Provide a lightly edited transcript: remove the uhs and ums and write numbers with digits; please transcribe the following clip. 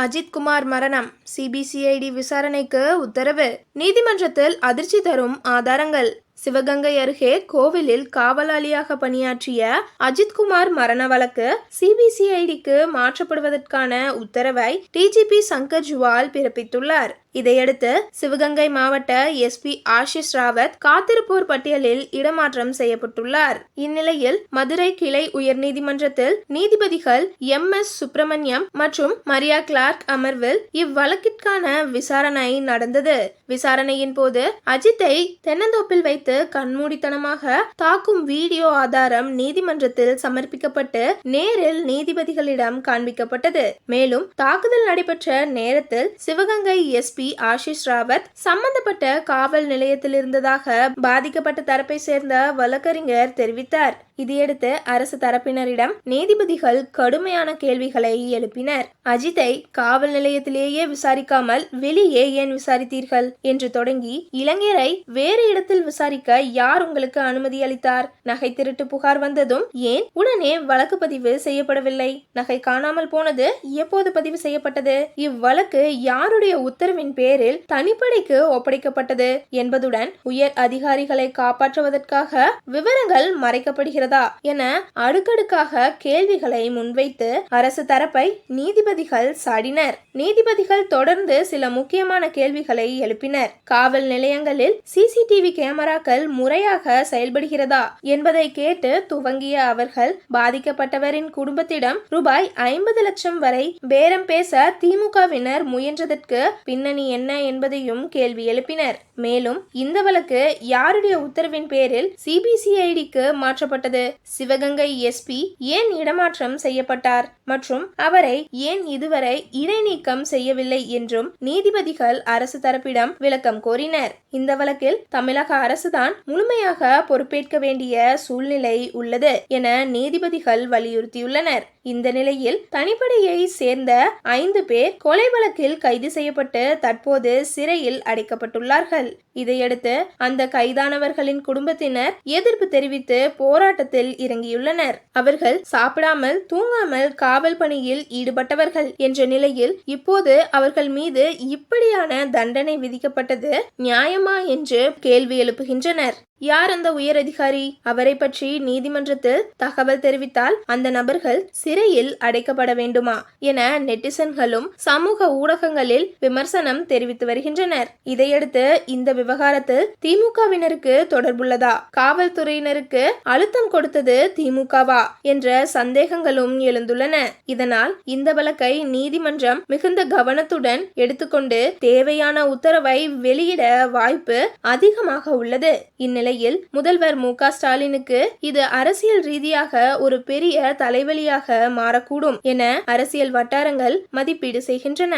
அஜித்குமார் மரணம், சிபிசிஐடி விசாரணைக்கு உத்தரவு. நீதிமன்றத்தில் அதிர்ச்சி தரும் ஆதாரங்கள். சிவகங்கை அருகே கோவிலில் காவலாளியாக பணியாற்றிய அஜித்குமார் மரண வழக்கு சிபிசிஐடிக்கு மாற்றப்படுவதற்கான உத்தரவை டிஜிபி சங்கர் ஜுவால் பிறப்பித்துள்ளார். இதையடுத்து சிவகங்கை மாவட்ட எஸ்பி ஆஷிஷ் ராவத் காத்திருப்போர் பட்டியலில் இடமாற்றம் செய்யப்பட்டுள்ளார். இந்நிலையில் மதுரை கிளை உயர்நீதிமன்றத்தில் நீதிபதிகள் எம்.எஸ். சுப்பிரமணியம் மற்றும் மரியா கிளார்க் அமர்வில் இவ்வழக்கிற்கான விசாரணை நடந்தது. விசாரணையின் போது அஜித்தை தென்னந்தோப்பில் வைத்து கண்மூடித்தனமாக தாக்கும் வீடியோ ஆதாரம் நீதிமன்றத்தில் சமர்ப்பிக்கப்பட்டு நேரில் நீதிபதிகளிடம் காண்பிக்கப்பட்டது. மேலும் தாக்குதல் நடைபெற்ற நேரத்தில் சிவகங்கை எஸ்பி ஆஷிஷ் ராவத் சம்பந்தப்பட்ட காவல் நிலையத்தில் இருந்ததாக பாதிக்கப்பட்ட தரப்பை சேர்ந்த வழக்கறிஞர் தெரிவித்தார். இதையடுத்து அரசு தரப்பினரிடம் நீதிபதிகள் கடுமையான கேள்விகளை எழுப்பினர். அஜித்தை காவல் நிலையத்திலேயே விசாரிக்காமல் வெளியே ஏன் விசாரித்தீர்கள் என்று தொடங்கி, இளைஞரை வேறு இடத்தில் விசாரிக்க யார் உங்களுக்கு அனுமதி அளித்தார்? நகை திருட்டு புகார் வந்ததும் ஏன் உடனே வழக்கு பதிவு செய்யப்படவில்லை? நகை காணாமல் போனது எப்போது பதிவு செய்யப்பட்டது? இவ்வழக்கு யாருடைய உத்தரவின் பேரில் தனிப்படைக்கு ஒப்படைக்கப்பட்டது என்பதுடன் உயர் அதிகாரிகளை காப்பாற்றுவதற்காக விவரங்கள் மறைக்கப்படுகிறது என அடுக்கடுக்காக கேள்விகளை முன்வைத்து அரசு தரப்பை நீதிபதிகள் சாடினர். நீதிபதிகள் தொடர்ந்து சில முக்கியமான கேள்விகளை எழுப்பினர். காவல் நிலையங்களில் சிசிடிவி கேமராக்கள் முறையாக செயல்படுகிறதா என்பதை கேட்டு துவங்கிய அவர்கள் பாதிக்கப்பட்டவரின் குடும்பத்திடம் ரூபாய் 50 லட்சம் வரை பேரம் பேச திமுகவினர் முயன்றதற்கு பின்னணி என்ன என்பதையும் கேள்வி எழுப்பினர். மேலும் இந்த வழக்கு யாருடைய உத்தரவின் பேரில் சிபிசிஐடிக்கு மாற்றப்பட்டது? சிவகங்கை எஸ்பி ஏன் இடமாற்றம் செய்யப்பட்டார் மற்றும் அவரை ஏன் இதுவரை இடைநீக்கம் செய்யவில்லை என்றும் நீதிபதிகள் அரசு தரப்பிடம் விளக்கம் கோரினர். இந்த வழக்கில் தமிழக அரசுதான் முழுமையாக பொறுப்பேற்க வேண்டிய சூழ்நிலை உள்ளது என நீதிபதிகள் வலியுறுத்தியுள்ளனர். இந்த நிலையில் தனிப்படையை சேர்ந்த 5 பேர் கொலை வழக்கில் கைது செய்யப்பட்டு தற்போது சிறையில் அடைக்கப்பட்டுள்ளார்கள். இதையடுத்து அந்த கைதானவர்களின் குடும்பத்தினர் எதிர்ப்பு தெரிவித்து போராட்டத்தில் இறங்கியுள்ளனர். அவர்கள் சாப்பிடாமல் தூங்காமல் காவல் பணியில் ஈடுபட்டவர்கள் என்ற நிலையில் இப்போது அவர்கள் மீது இப்படியான தண்டனை விதிக்கப்பட்டது நியாயமா என்று கேள்வி எழுப்புகின்றனர். யார் அந்த உயர் அதிகாரி? அவரை பற்றி நீதிமன்றத்தில் தகவல் தெரிவித்தால் அந்த நபர்கள் சிறையில் அடைக்கப்பட வேண்டுமா என நெட்டிசன்களும் சமூக ஊடகங்களில் விமர்சனம் தெரிவித்து வருகின்றனர். இதையடுத்து இந்த விவகாரத்தில் திமுகவினருக்கு தொடர்புள்ளதா, காவல்துறையினருக்கு அழுத்தம் கொடுத்தது திமுகவா என்ற சந்தேகங்களும் எழுந்துள்ளன. இதனால் இந்த வழக்கை நீதிமன்றம் மிகுந்த கவனத்துடன் எடுத்துக்கொண்டு தேவையான உத்தரவை வெளியிட வாய்ப்பு அதிகமாக உள்ளது. இந்நிலையில் முதல்வர் மு.க. ஸ்டாலினுக்கு இது அரசியல் ரீதியாக ஒரு பெரிய தலைவலியாக மாறக்கூடும் என அரசியல் வட்டாரங்கள் மதிப்பீடு செய்கின்றன.